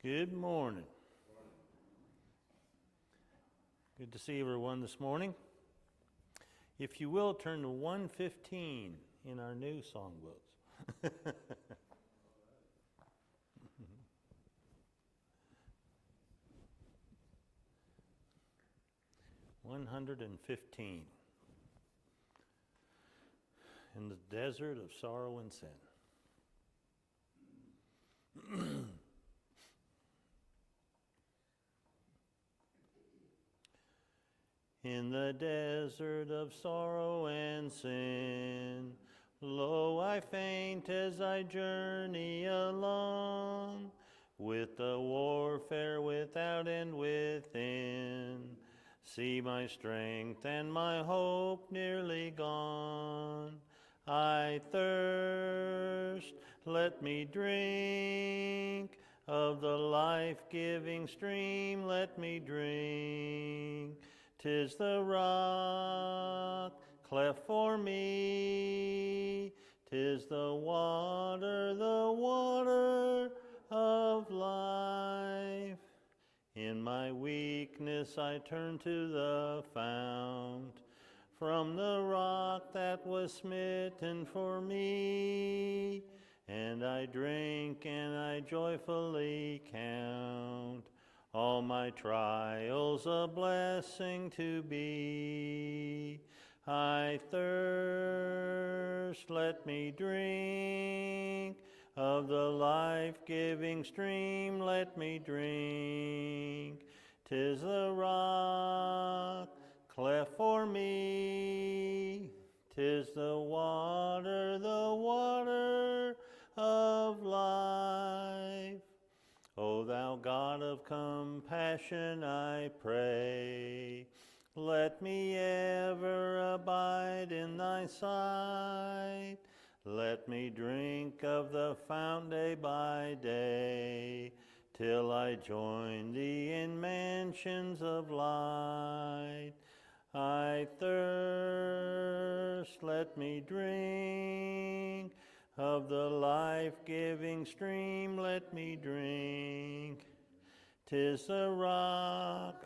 Good morning. Good to see everyone this morning. If you will, turn to 115 in our new songbooks. 115. In the desert of sorrow and sin. In the desert of sorrow and sin, lo, I faint as I journey along, with the warfare without and within. See my strength and my hope nearly gone. I thirst, let me drink of the life-giving stream, let me drink. 'Tis the rock cleft for me, 'tis the water of life. In my weakness I turn to the fount, from the rock that was smitten for me, and I drink and I joyfully count all my trials a blessing to be. I thirst, let me drink of the life-giving stream, let me drink. 'Tis the rock cleft for me, 'tis the water of life. O thou God of compassion, I pray, let me ever abide in thy sight. Let me drink of the fount day by day, till I join thee in mansions of light. I thirst, let me drink of the life-giving stream, let me drink. 'Tis the rock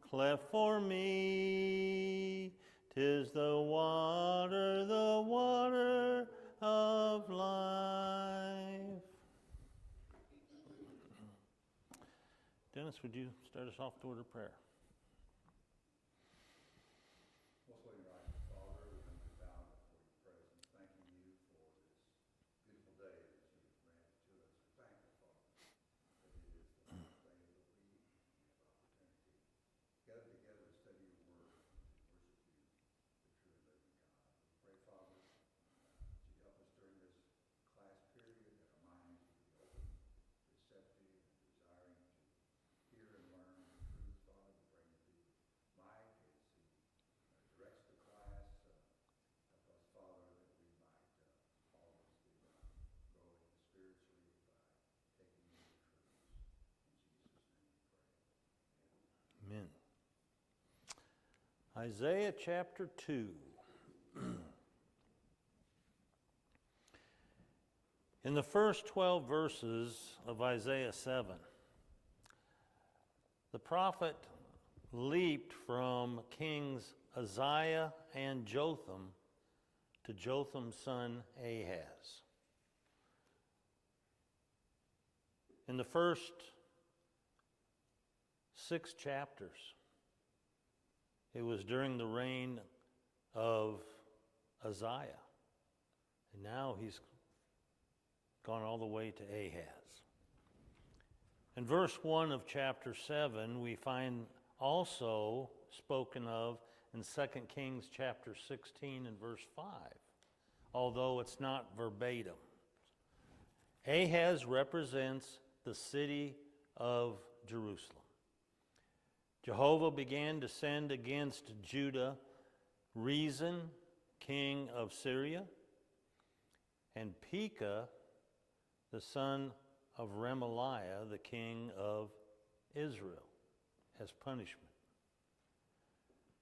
cleft for me, 'tis the water of life. Dennis, would you start us off toward a prayer? Amen. Isaiah chapter 2. In the first 12 verses of Isaiah 7, the prophet leaped from kings Uzziah and Jotham to Jotham's son Ahaz. In the first 6 chapters, it was during the reign of Uzziah. And now he's gone all the way to Ahaz. In verse 1 of chapter 7, we find also spoken of in 2 Kings chapter 16 and verse 5, although it's not verbatim. Ahaz represents the city of Jerusalem. Jehovah began to send against Judah Rezin, king of Syria, and Pekah, the son of Remaliah, the king of Israel, as punishment.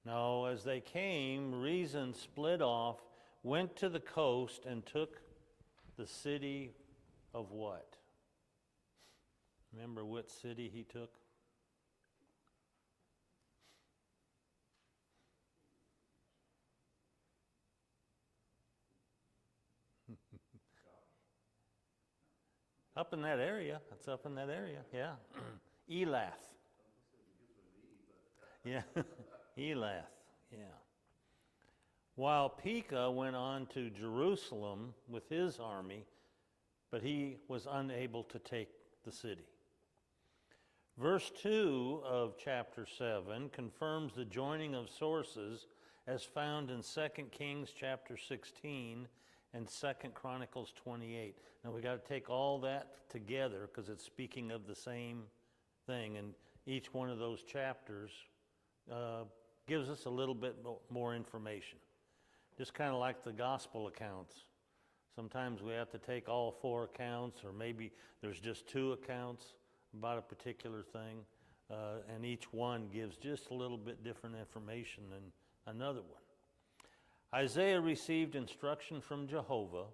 Now, as they came, Rezin split off, went to the coast, and took the city of what? Remember what city he took? Up in that area. It's up in that area, yeah. Elath. Yeah, Elath, yeah. While Pekah went on to Jerusalem with his army, but he was unable to take the city. Verse 2 of chapter 7 confirms the joining of sources as found in 2 Kings chapter 16 and 2 Chronicles 28. Now we got to take all that together because it's speaking of the same thing, and each one of those chapters gives us a little bit more information. Just kind of like the gospel accounts. Sometimes we have to take all 4 accounts, or maybe there's just 2 accounts about a particular thing, and each one gives just a little bit different information than another one. Isaiah received instruction from Jehovah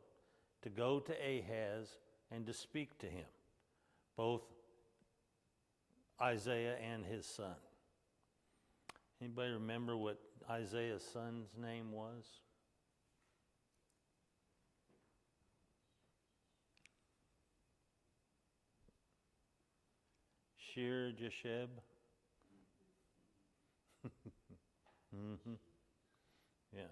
to go to Ahaz and to speak to him, both Isaiah and his son. Anybody remember what Isaiah's son's name was? Shear-Jashub. Mm-hmm. Yeah.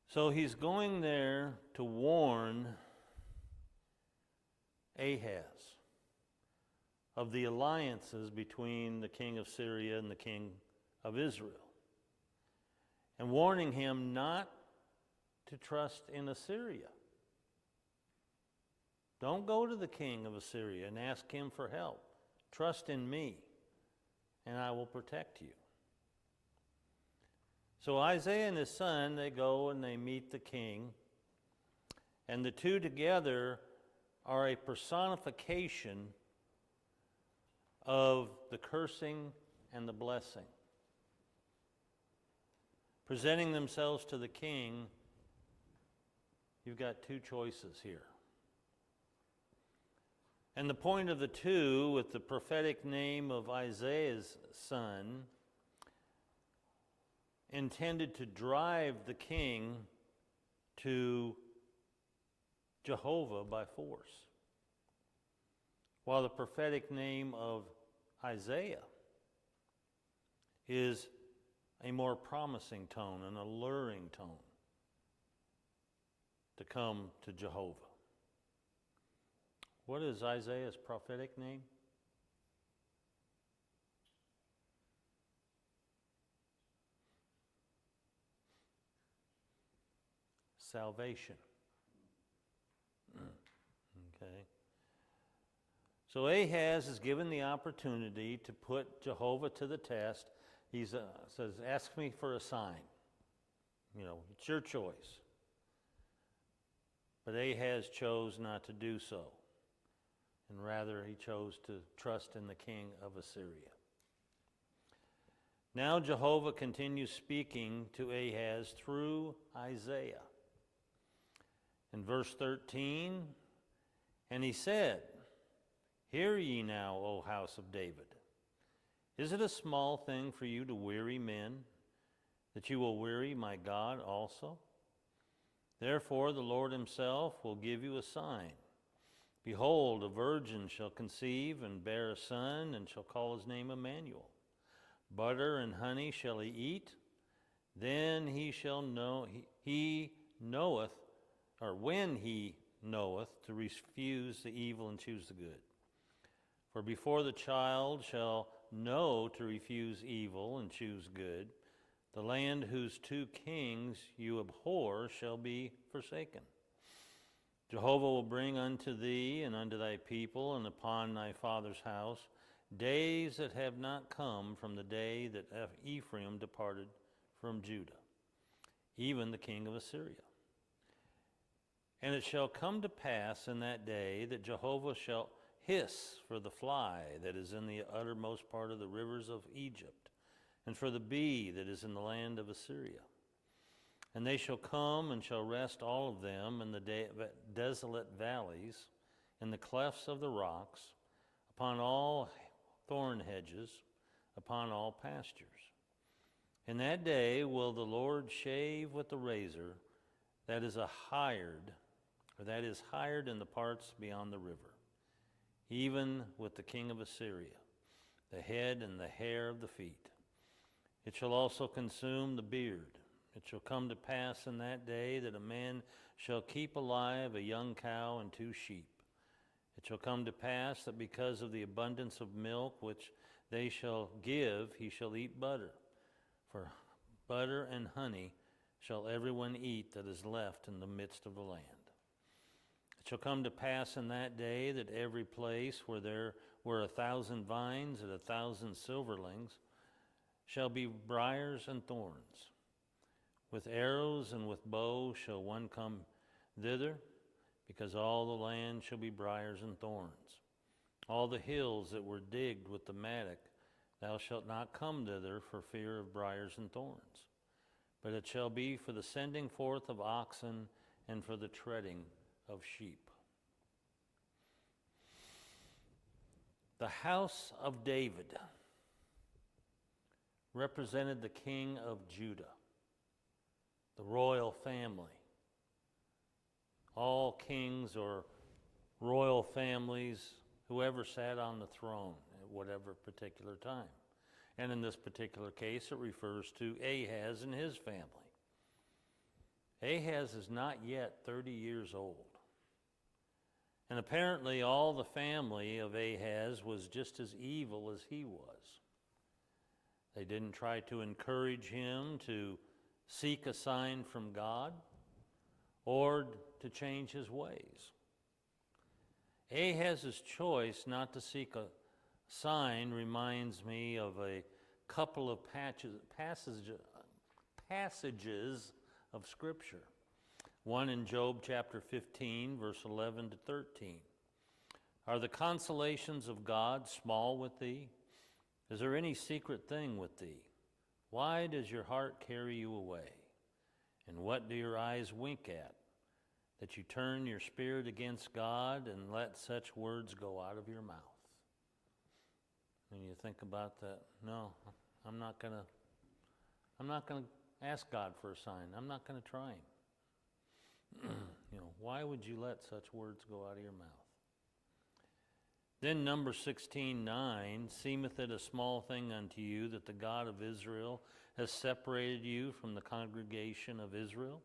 So he's going there to warn Ahaz of the alliances between the king of Syria and the king of Israel, and warning him not to trust in Assyria. Don't go to the king of Assyria and ask him for help. Trust in me, and I will protect you. So Isaiah and his son, they go and they meet the king, and the two together are a personification of the cursing and the blessing. Presenting themselves to the king, you've got 2 choices here. And the point of the 2, with the prophetic name of Isaiah's son, intended to drive the king to Jehovah by force, while the prophetic name of Isaiah is a more promising tone, an alluring tone to come to Jehovah. What is Isaiah's prophetic name? Salvation. Okay. So Ahaz is given the opportunity to put Jehovah to the test. He says, ask me for a sign. It's your choice. But Ahaz chose not to do so. And rather he chose to trust in the king of Assyria. Now Jehovah continues speaking to Ahaz through Isaiah. In verse 13, and he said, hear ye now, O house of David. Is it a small thing for you to weary men, that you will weary my God also? Therefore the Lord himself will give you a sign. Behold, a virgin shall conceive and bear a son, and shall call his name Emmanuel. Butter and honey shall he eat. Then he shall know, he knoweth, or when he knoweth, to refuse the evil and choose the good. For before the child shall know to refuse evil and choose good, the land whose 2 kings you abhor shall be forsaken. Jehovah will bring unto thee and unto thy people and upon thy father's house days that have not come from the day that Ephraim departed from Judah, even the king of Assyria. And it shall come to pass in that day that Jehovah shall hiss for the fly that is in the uttermost part of the rivers of Egypt, and for the bee that is in the land of Assyria. And they shall come and shall rest all of them in the desolate valleys, in the clefts of the rocks, upon all thorn hedges, upon all pastures. In that day will the Lord shave with the razor that is hired in the parts beyond the river, even with the king of Assyria, the head and the hair of the feet. It shall also consume the beard. It shall come to pass in that day that a man shall keep alive a young cow and 2 sheep. It shall come to pass that because of the abundance of milk which they shall give, he shall eat butter. For butter and honey shall everyone eat that is left in the midst of the land. It shall come to pass in that day that every place where there were 1,000 vines and 1,000 silverlings shall be briars and thorns. With arrows and with bow shall one come thither, because all the land shall be briars and thorns. All the hills that were digged with the mattock, thou shalt not come thither for fear of briars and thorns. But it shall be for the sending forth of oxen and for the treading of sheep. The house of David represented the king of Judah, the royal family. All kings or royal families, whoever sat on the throne at whatever particular time. And in this particular case, it refers to Ahaz and his family. Ahaz is not yet 30 years old. And apparently all the family of Ahaz was just as evil as he was. They didn't try to encourage him to seek a sign from God or to change his ways. Ahaz's choice not to seek a sign reminds me of a couple of passages of Scripture. One in Job chapter 15, verse 11 to 13. Are the consolations of God small with thee? Is there any secret thing with thee? Why does your heart carry you away? And what do your eyes wink at? That you turn your spirit against God and let such words go out of your mouth. And you think about that, no, I'm not gonna ask God for a sign. I'm not gonna try him. Why would you let such words go out of your mouth? Then Numbers 16:9, seemeth it a small thing unto you that the God of Israel has separated you from the congregation of Israel,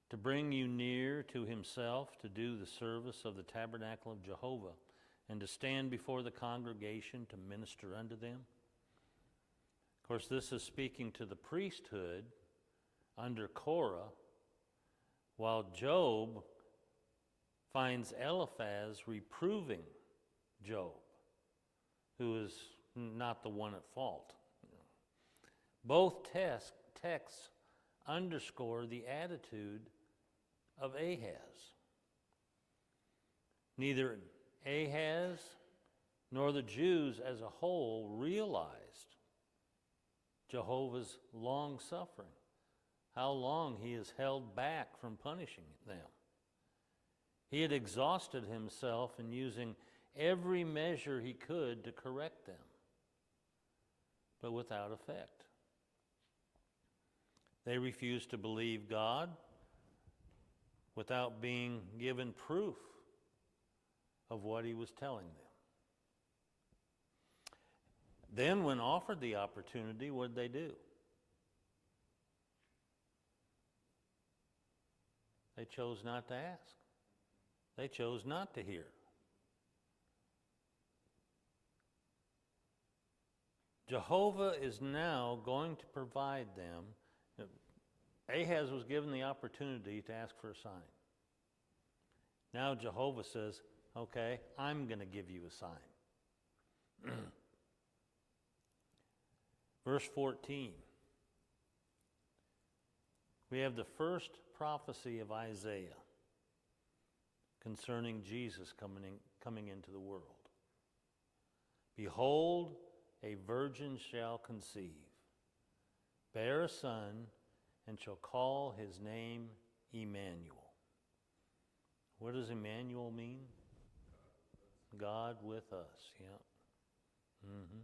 to bring you near to himself, to do the service of the tabernacle of Jehovah, and to stand before the congregation to minister unto them? Of course, this is speaking to the priesthood under Korah, while Job finds Eliphaz reproving Job, who is not the one at fault. Both texts underscore the attitude of Ahaz. Neither Ahaz nor the Jews as a whole realized Jehovah's long suffering, how long he has held back from punishing them. He had exhausted himself in using every measure he could to correct them, but without effect. They refused to believe God without being given proof of what he was telling them. Then, when offered the opportunity, what did they do? They chose not to ask. They chose not to hear. Jehovah is now going to provide them. Ahaz was given the opportunity to ask for a sign. Now Jehovah says, okay, I'm going to give you a sign. Verse 14. We have the first prophecy of Isaiah concerning Jesus coming into the world. Behold, a virgin shall conceive, bear a son, and shall call his name Emmanuel. What does Emmanuel mean? God with us, yeah. Mm-hmm.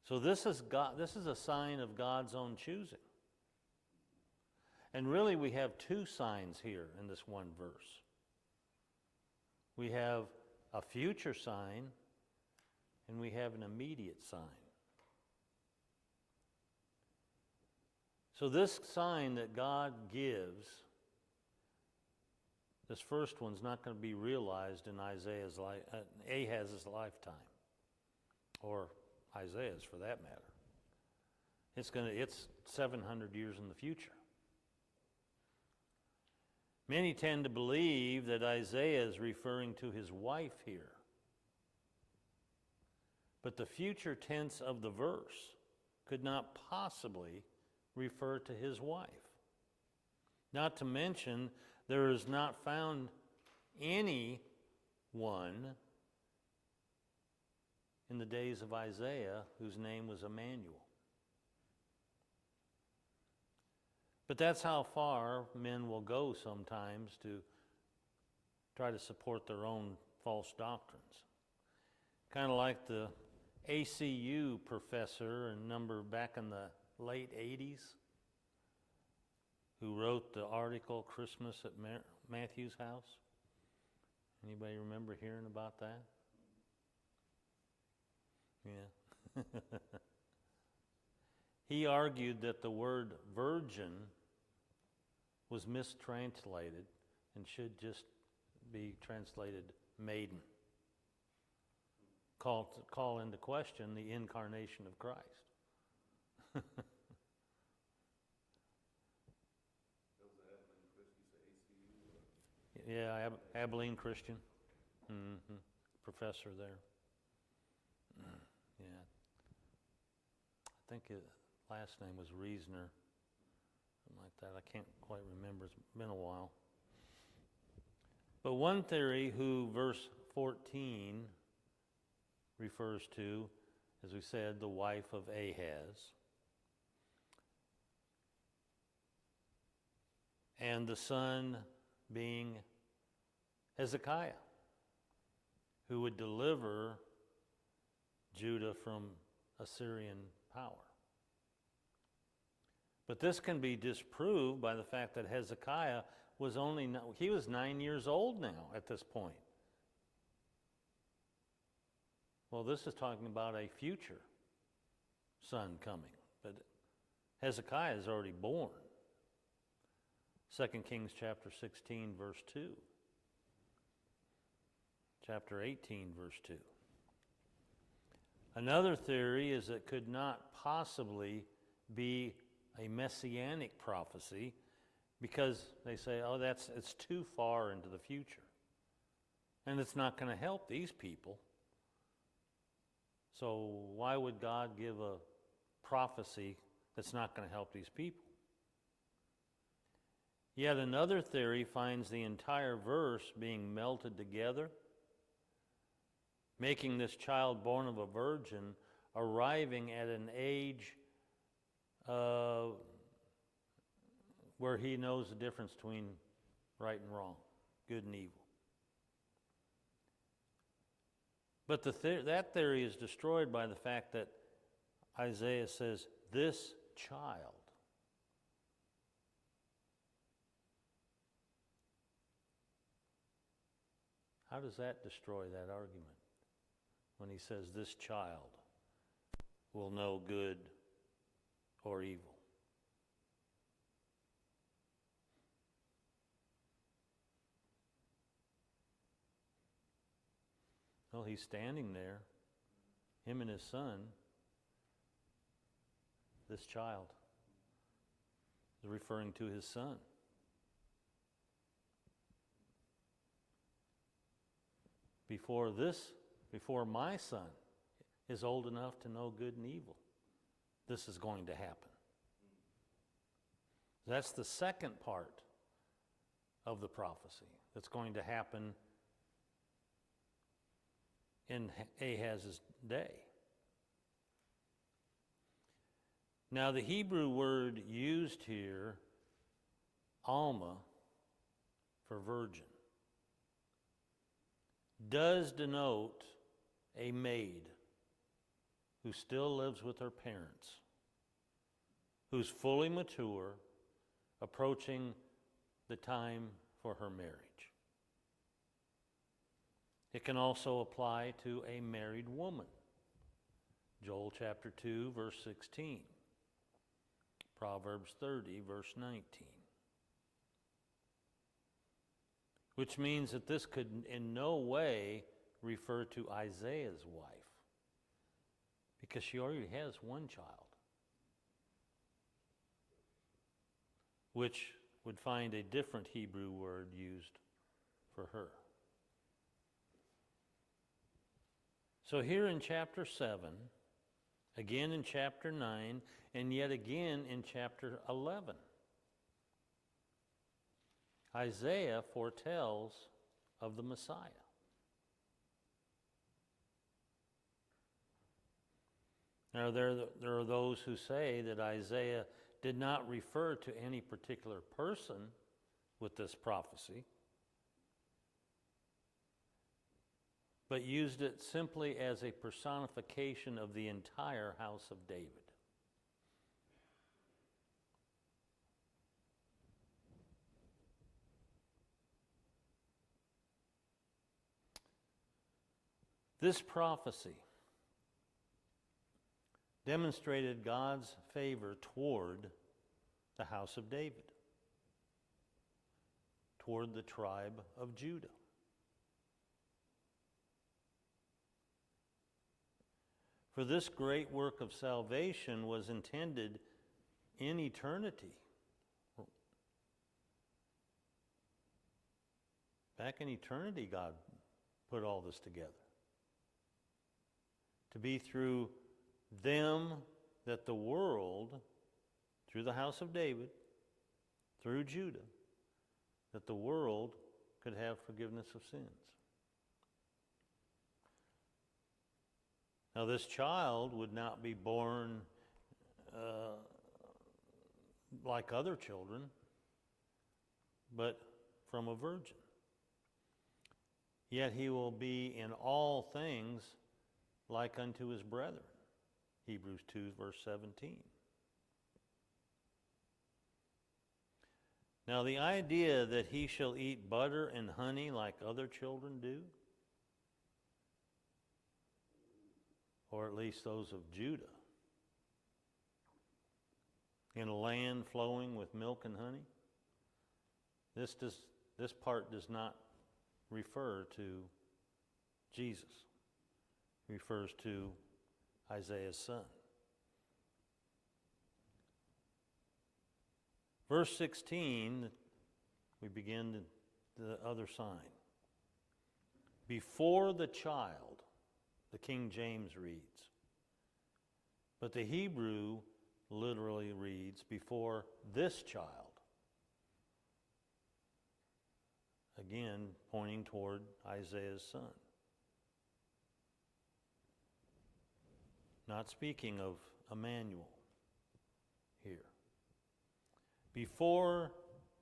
So this is God. This is a sign of God's own choosing. And really we have two signs here in this one verse. We have a future sign and we have an immediate sign. So this sign that God gives, this first one's not going to be realized in Ahaz's lifetime, or Isaiah's for that matter. It's 700 years in the future. Many tend to believe that Isaiah is referring to his wife here. But the future tense of the verse could not possibly refer to his wife. Not to mention, there is not found anyone in the days of Isaiah whose name was Emmanuel. But that's how far men will go sometimes to try to support their own false doctrines. Kind of like the ACU professor back in the late 80s who wrote the article Christmas at Matthew's House. Anybody remember hearing about that? Yeah. He argued that the word virgin was mistranslated and should just be translated maiden. Call into question the incarnation of Christ. Yeah, Abilene Christian. Mm-hmm. Professor there. Yeah. I think his last name was Reasoner. Something like that. I can't quite remember. It's been a while. But one theory who verse 14 refers to, as we said, the wife of Ahaz. And the son being Hezekiah, who would deliver Judah from Assyrian power. But this can be disproved by the fact that Hezekiah was 9 years old now at this point. Well, this is talking about a future son coming, but Hezekiah is already born. 2 Kings chapter 16, verse 2. Chapter 18, verse 2. Another theory is it could not possibly be a messianic prophecy because they say, it's too far into the future. And it's not going to help these people. So why would God give a prophecy that's not going to help these people? Yet another theory finds the entire verse being melted together, making this child born of a virgin arriving at an age where he knows the difference between right and wrong, good and evil. But that theory is destroyed by the fact that Isaiah says, this child. How does that destroy that argument when he says this child will know good or evil? Well, he's standing there, him and his son, this child is referring to his son. Before my son is old enough to know good and evil, this is going to happen. That's the second part of the prophecy that's going to happen in Ahaz's day. Now, the Hebrew word used here, Alma, for virgin, does denote a maid who still lives with her parents, who's fully mature, approaching the time for her marriage. It can also apply to a married woman. Joel chapter 2, verse 16. Proverbs 30, verse 19. Which means that this could in no way refer to Isaiah's wife, because she already has one child, which would find a different Hebrew word used for her. So here in chapter 7, again in chapter 9, and yet again in chapter 11, Isaiah foretells of the Messiah. Now, there are those who say that Isaiah did not refer to any particular person with this prophecy, but used it simply as a personification of the entire house of David. This prophecy demonstrated God's favor toward the house of David, toward the tribe of Judah. For this great work of salvation was intended in eternity. Back in eternity, God put all this together. To be through them that the world, through the house of David, through Judah, that the world could have forgiveness of sins. Now, this child would not be born like other children, but from a virgin. Yet he will be in all things like unto his brethren. Hebrews 2, verse 17. Now, the idea that he shall eat butter and honey like other children do, or at least those of Judah, in a land flowing with milk and honey, this part does not refer to Jesus. It refers to Isaiah's son. Verse 16, we begin the other sign. Before the child, the King James reads. But the Hebrew literally reads, before this child. Again, pointing toward Isaiah's son. Not speaking of Emmanuel here. Before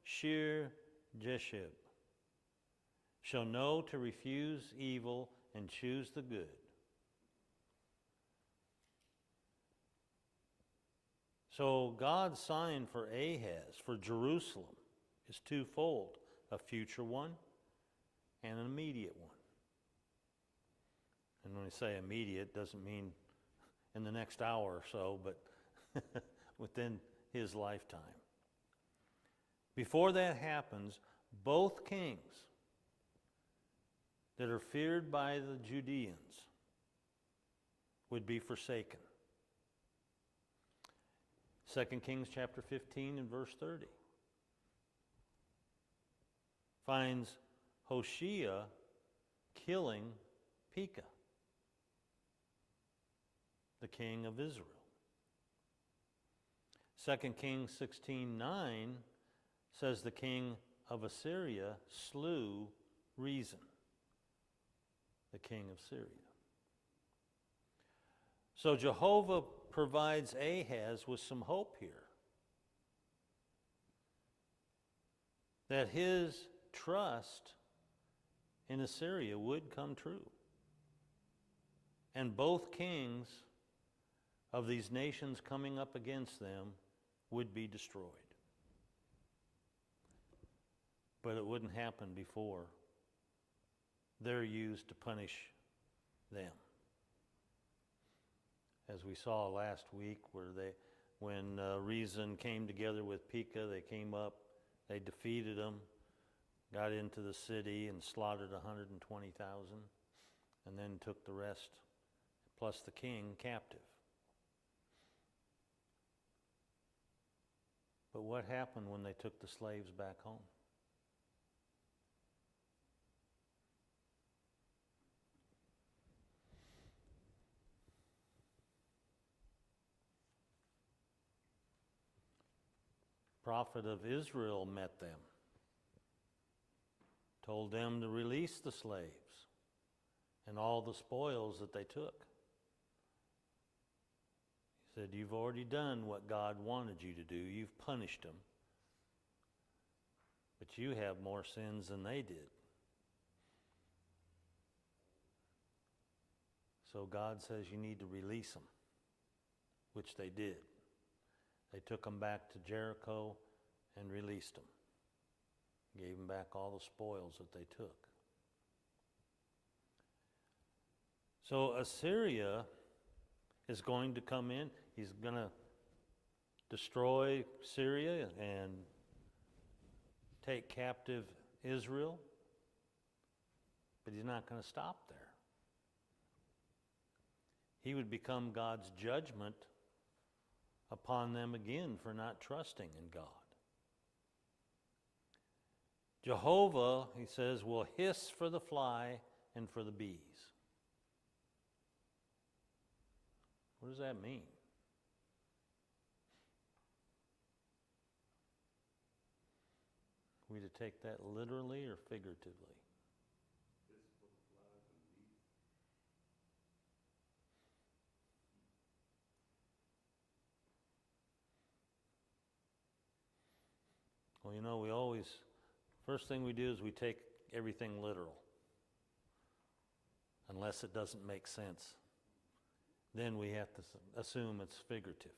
Shir Jeshib shall know to refuse evil and choose the good. So God's sign for Ahaz, for Jerusalem, is twofold, a future one and an immediate one. And when I say immediate, it doesn't mean in the next hour or so, but within his lifetime. Before that happens, both kings that are feared by the Judeans would be forsaken. 2 Kings chapter 15 and verse 30 finds Hoshea killing Pekah, the king of Israel. 2 Kings 16:9 says the king of Assyria slew Rezin, the king of Syria. So Jehovah provides Ahaz with some hope here. That his trust in Assyria would come true. And both kings of these nations coming up against them would be destroyed. But it wouldn't happen before they're used to punish them. As we saw last week, when Rezin came together with Pekah, they came up, they defeated them, got into the city and slaughtered 120,000, and then took the rest, plus the king, captive. But what happened when they took the slaves back home? Prophet of Israel met them, told them to release the slaves and all the spoils that they took. He said, you've already done what God wanted you to do. You've punished them. But you have more sins than they did. So God says you need to release them, which they did. They took them back to Jericho and released them. Gave them back all the spoils that they took. So Assyria is going to come in. He's going to destroy Syria and take captive Israel. But he's not going to stop there. He would become God's judgment upon them again for not trusting in God. Jehovah, he says, will hiss for the fly and for the bees. What does that mean? Are we to take that literally or figuratively? Well, you know, first thing we do is we take everything literal, unless it doesn't make sense. Then we have to assume it's figurative.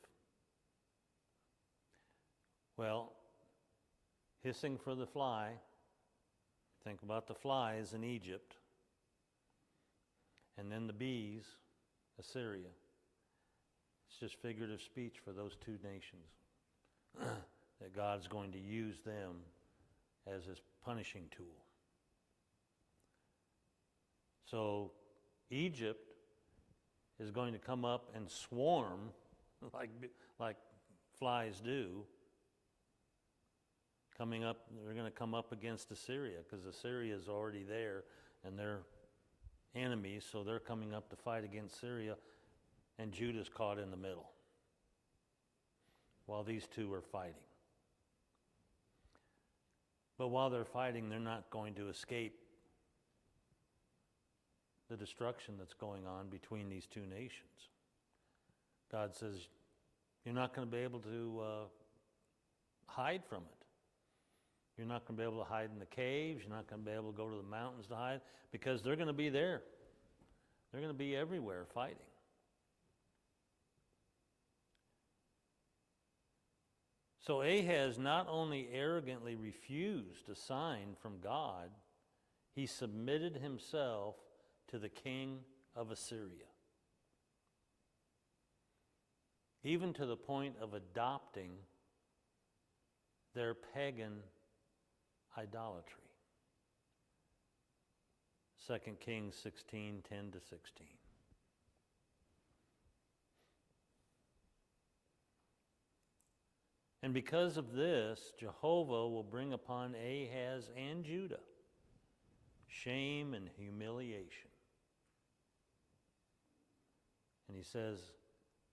Well, hissing for the fly, think about the flies in Egypt, and then the bees, Assyria. It's just figurative speech for those two nations. That God's going to use them as his punishing tool. So Egypt is going to come up and swarm like flies do. They're going to come up against Assyria because Assyria is already there and they're enemies, so they're coming up to fight against Syria, and Judah's caught in the middle while these two are fighting. But while they're fighting, they're not going to escape the destruction that's going on between these two nations. God says, you're not going to be able to hide from it. You're not going to be able to hide in the caves. You're not going to be able to go to the mountains to hide, because they're going to be there. They're going to be everywhere fighting. So Ahaz not only arrogantly refused a sign from God, he submitted himself to the king of Assyria, even to the point of adopting their pagan idolatry. 2 Kings 16:10-16. And because of this, Jehovah will bring upon Ahaz and Judah shame and humiliation. And he says,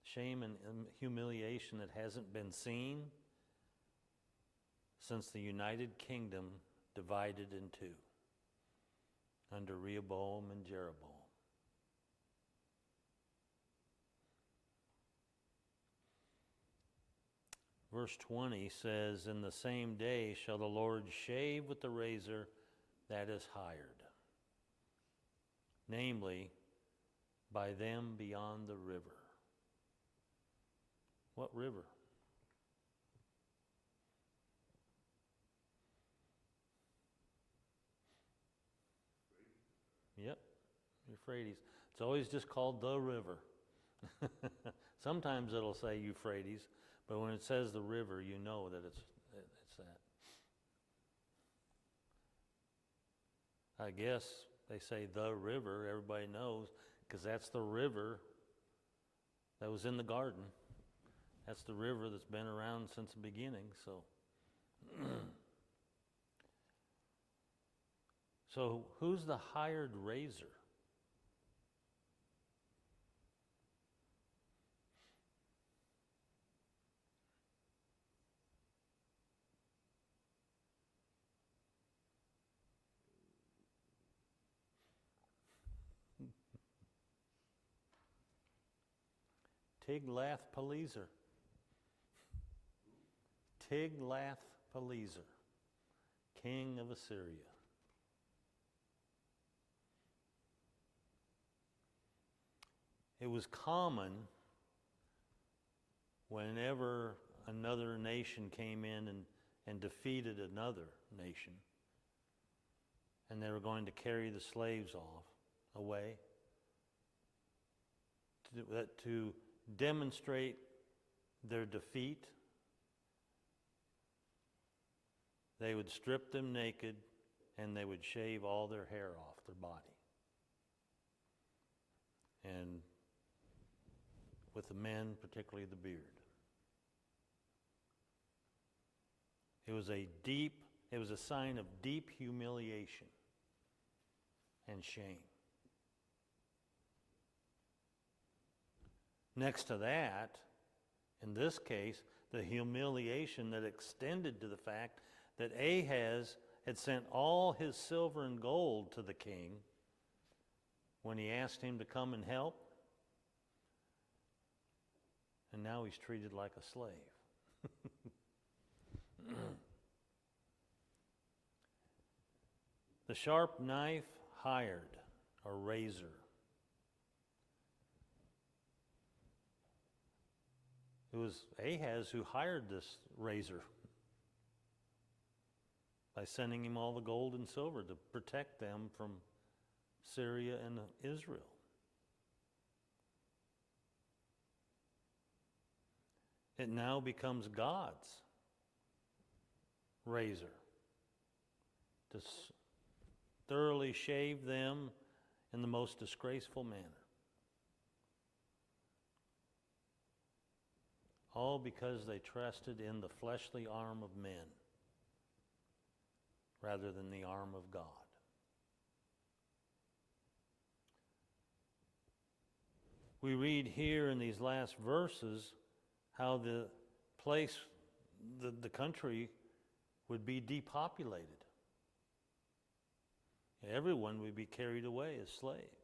shame and humiliation that hasn't been seen since the United Kingdom divided in two under Rehoboam and Jeroboam. Verse 20 says, in the same day shall the Lord shave with the razor that is hired. namely, by them beyond the river. What river? Yep, Euphrates. It's always just called the river. Sometimes it'll say Euphrates, but when it says the river, you know that it's that. I guess they say the river, everybody knows, because that's the river that was in the garden. That's the river that's been around since the beginning, so. So who's the hired raiser? Tiglath-Pileser. Tiglath-Pileser, king of Assyria. It was common whenever another nation came in and defeated another nation, and they were going to carry the slaves off away, to demonstrate their defeat, they would strip them naked and they would shave all their hair off their body. And with the men, particularly the beard. It was a sign of deep humiliation and shame. Next to that, in this case, the humiliation that extended to the fact that Ahaz had sent all his silver and gold to the king when he asked him to come and help, and now he's treated like a slave. The sharp knife hired, or razor. It was Ahaz who hired this razor by sending him all the gold and silver to protect them from Syria and Israel. It now becomes God's razor to thoroughly shave them in the most disgraceful manner. All because they trusted in the fleshly arm of men rather than the arm of God. We read here in these last verses how the place, the country, would be depopulated. Everyone would be carried away as slaves.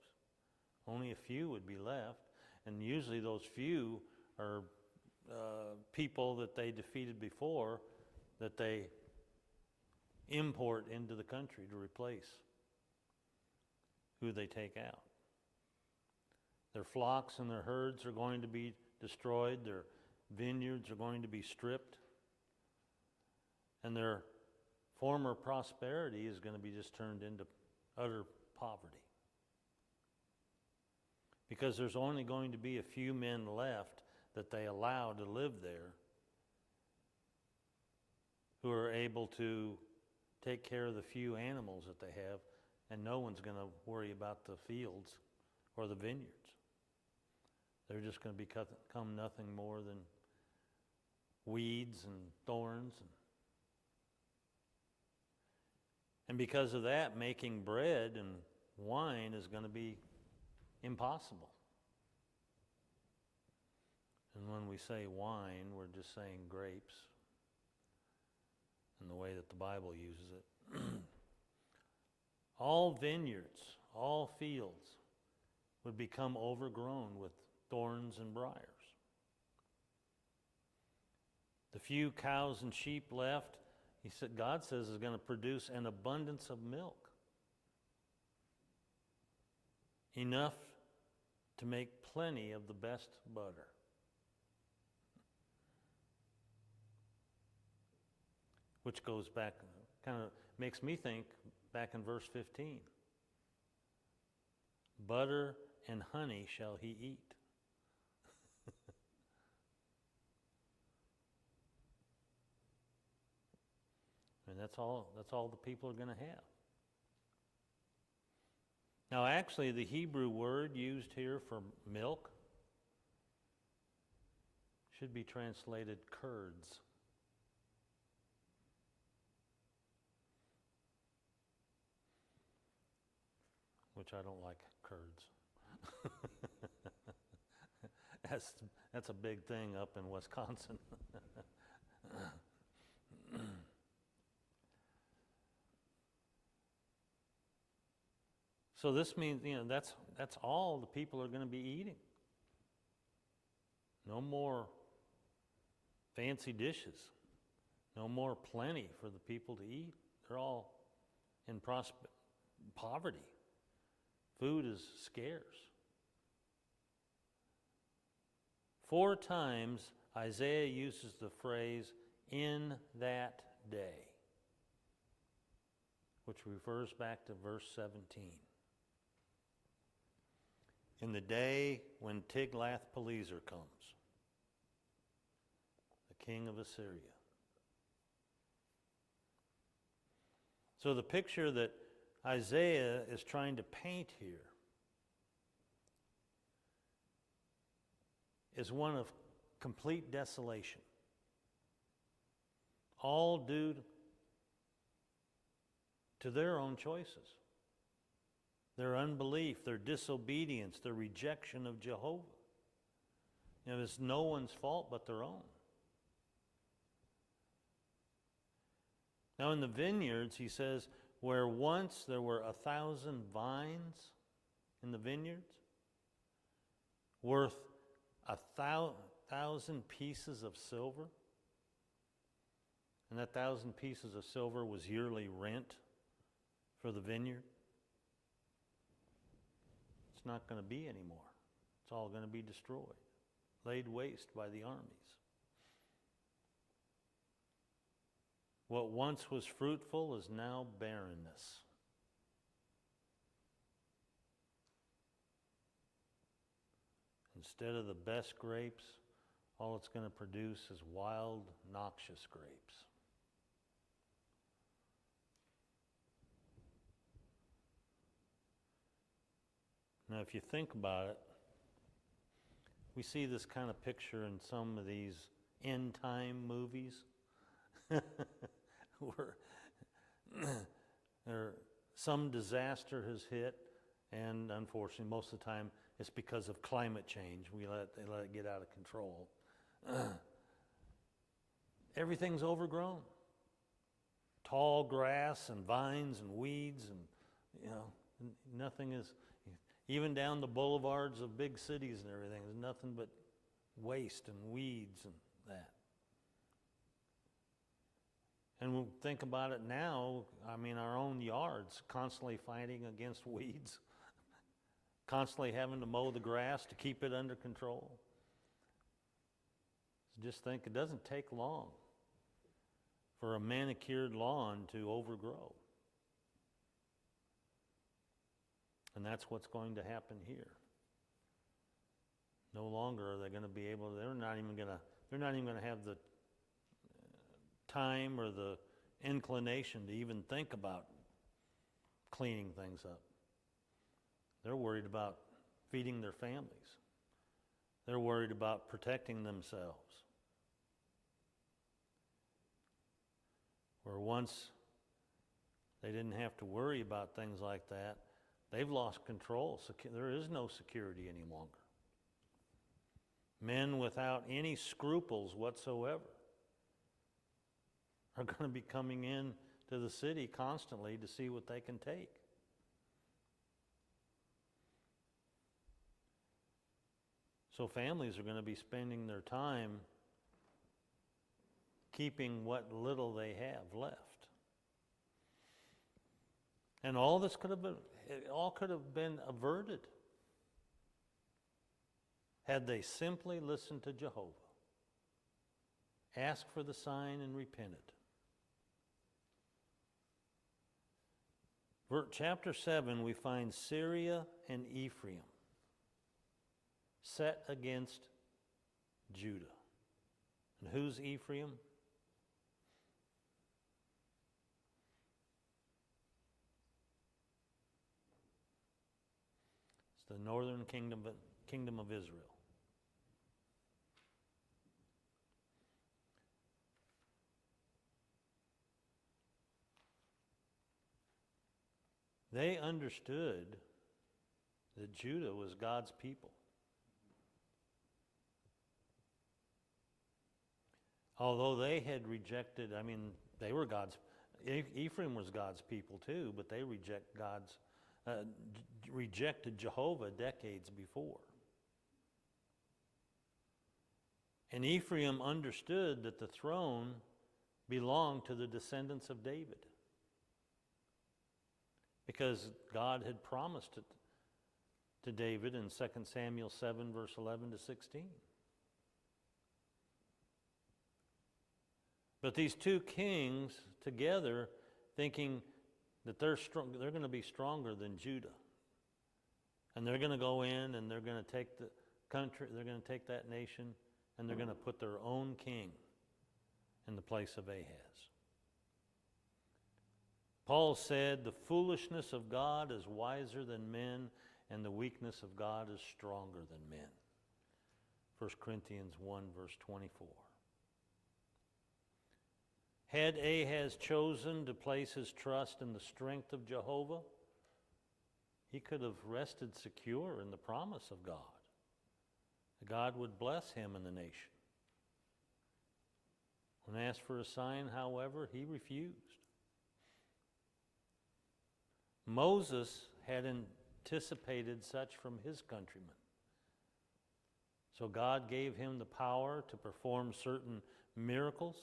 Only a few would be left, and usually those few are people that they defeated before that they import into the country to replace who they take out. Their flocks and their herds are going to be destroyed. Their vineyards are going to be stripped. And their former prosperity is going to be just turned into utter poverty. Because there's only going to be a few men left that they allow to live there who are able to take care of the few animals that they have, and no one's going to worry about the fields or the vineyards. They're just going to become nothing more than weeds and thorns. And because of that, making bread and wine is going to be impossible. And when we say wine, we're just saying grapes in the way that the Bible uses it. All vineyards, all fields would become overgrown with thorns and briars. The few cows and sheep left, God says, is going to produce an abundance of milk. enough to make plenty of the best butter. Which goes back, kind of makes me think back in verse 15. Butter and honey shall he eat. And that's all the people are going to have. Now actually the Hebrew word used here for milk should be translated curds. Which I don't like curds. That's a big thing up in Wisconsin. So this means, that's all the people are going to be eating. No more fancy dishes. No more plenty for the people to eat. They're all in poverty. Food is scarce. 4 times Isaiah uses the phrase, in that day, which refers back to verse 17. In the day when Tiglath-Pileser comes, the king of Assyria. So the picture that Isaiah is trying to paint here is one of complete desolation, all due to their own choices, their unbelief, their disobedience, their rejection of Jehovah. It's no one's fault but their own. Now in the vineyards, he says, where once there were 1,000 vines in the vineyards, worth 1,000 pieces of silver, and that 1,000 pieces of silver was yearly rent for the vineyard. It's not going to be anymore. It's all going to be destroyed, laid waste by the armies. What once was fruitful is now barrenness. Instead of the best grapes, all it's going to produce is wild, noxious grapes. Now, if you think about it, we see this kind of picture in some of these end-time movies where some disaster has hit, and unfortunately, most of the time, it's because of climate change. They let it get out of control. Everything's overgrown. Tall grass and vines and weeds, and nothing is. Even down the boulevards of big cities and everything, there's nothing but waste and weeds and that. And we'll think about it now, our own yards, constantly fighting against weeds, constantly having to mow the grass to keep it under control. Just think, it doesn't take long for a manicured lawn to overgrow. And that's what's going to happen here. No longer are they going to be able, they're not even going to have the time or the inclination to even think about cleaning things up. They're worried about feeding their families. They're worried about protecting themselves. Where once they didn't have to worry about things like that, they've lost control. There is no security any longer. Men without any scruples whatsoever are going to be coming in to the city constantly to see what they can take. So families are going to be spending their time keeping what little they have left. And all this could have been averted had they simply listened to Jehovah, asked for the sign, and repented. Chapter 7, we find Syria and Ephraim set against Judah. And who's Ephraim? It's the northern kingdom of Israel. They understood that Judah was God's people. Although they had rejected, they were Ephraim was God's people too, but they rejected Jehovah decades before. And Ephraim understood that the throne belonged to the descendants of David, because God had promised it to David in 2 Samuel 7, verse 11 to 16. But these two kings together, thinking that they're going to be stronger than Judah. And they're going to go in and they're going to take the country, they're going to take that nation, and they're going to put their own king in the place of Ahaz. Paul said, the foolishness of God is wiser than men, and the weakness of God is stronger than men. 1 Corinthians 1, verse 24. Had Ahaz chosen to place his trust in the strength of Jehovah, he could have rested secure in the promise of God. God would bless him and the nation. When asked for a sign, however, he refused. Moses had anticipated such from his countrymen. So God gave him the power to perform certain miracles,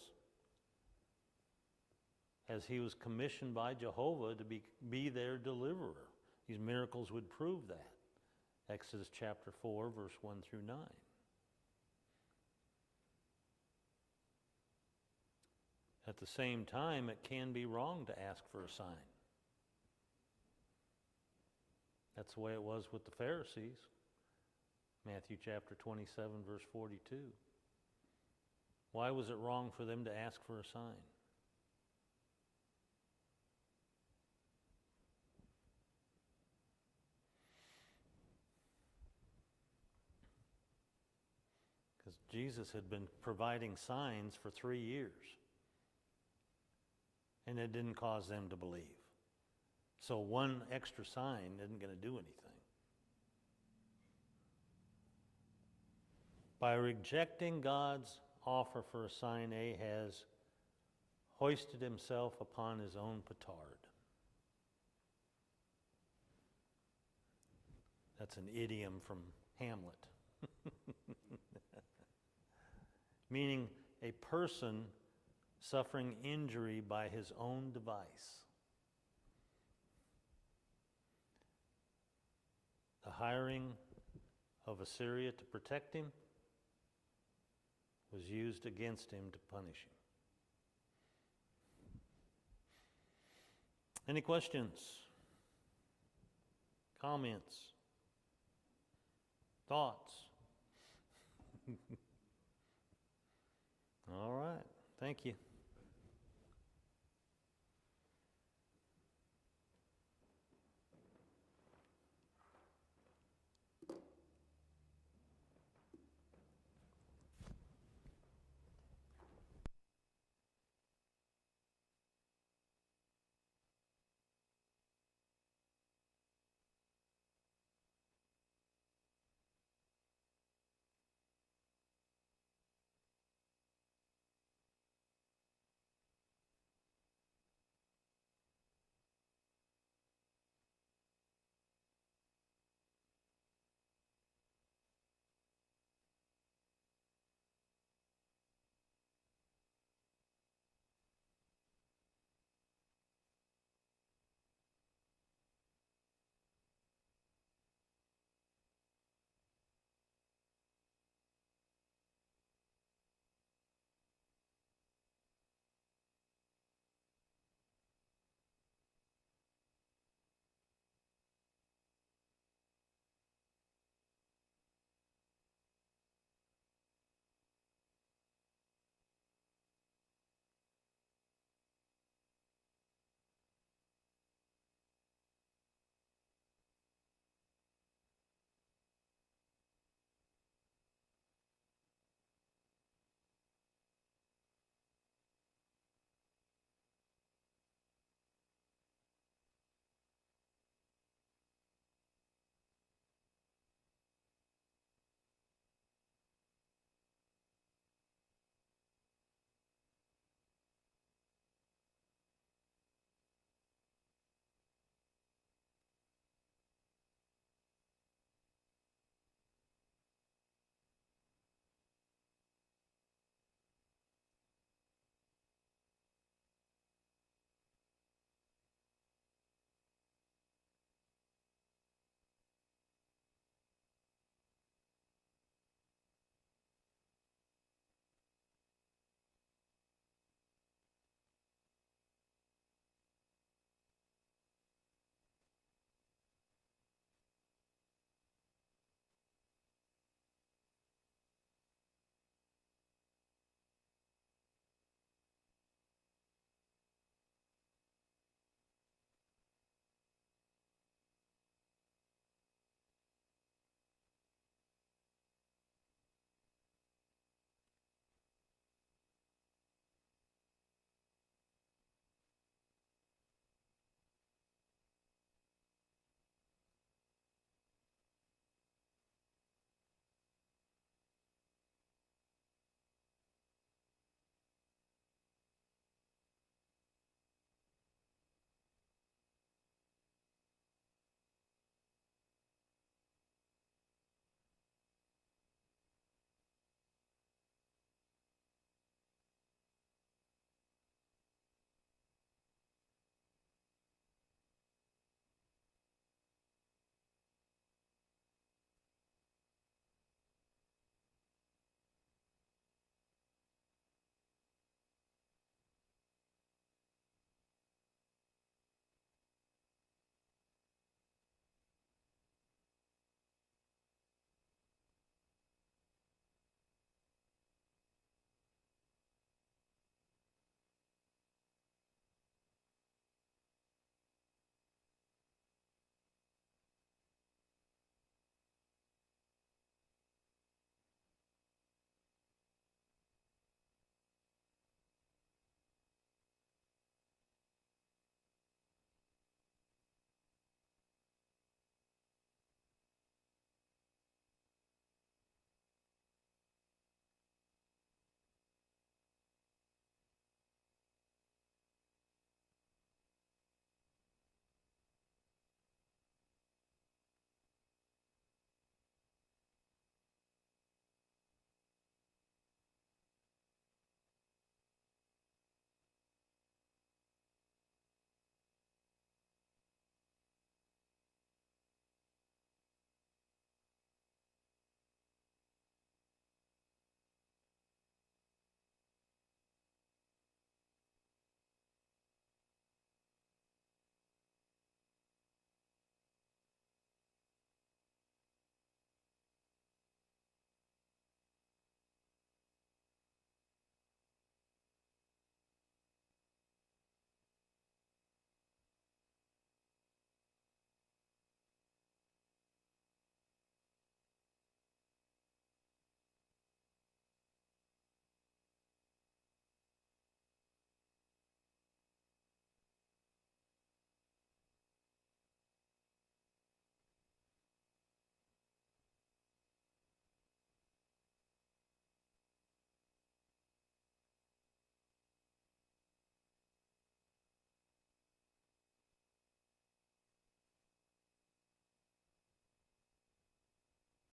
as he was commissioned by Jehovah to be their deliverer. These miracles would prove that. Exodus chapter 4, verse 1 through 9. At the same time, it can be wrong to ask for a sign. That's the way it was with the Pharisees. Matthew chapter 27, verse 42. Why was it wrong for them to ask for a sign? Because Jesus had been providing signs for 3 years. And it didn't cause them to believe. So one extra sign isn't going to do anything. By rejecting God's offer for a sign, Ahaz hoisted himself upon his own petard. That's an idiom from Hamlet. Meaning a person suffering injury by his own device. The hiring of Assyria to protect him was used against him to punish him. Any questions? Comments? Thoughts? All right. Thank you.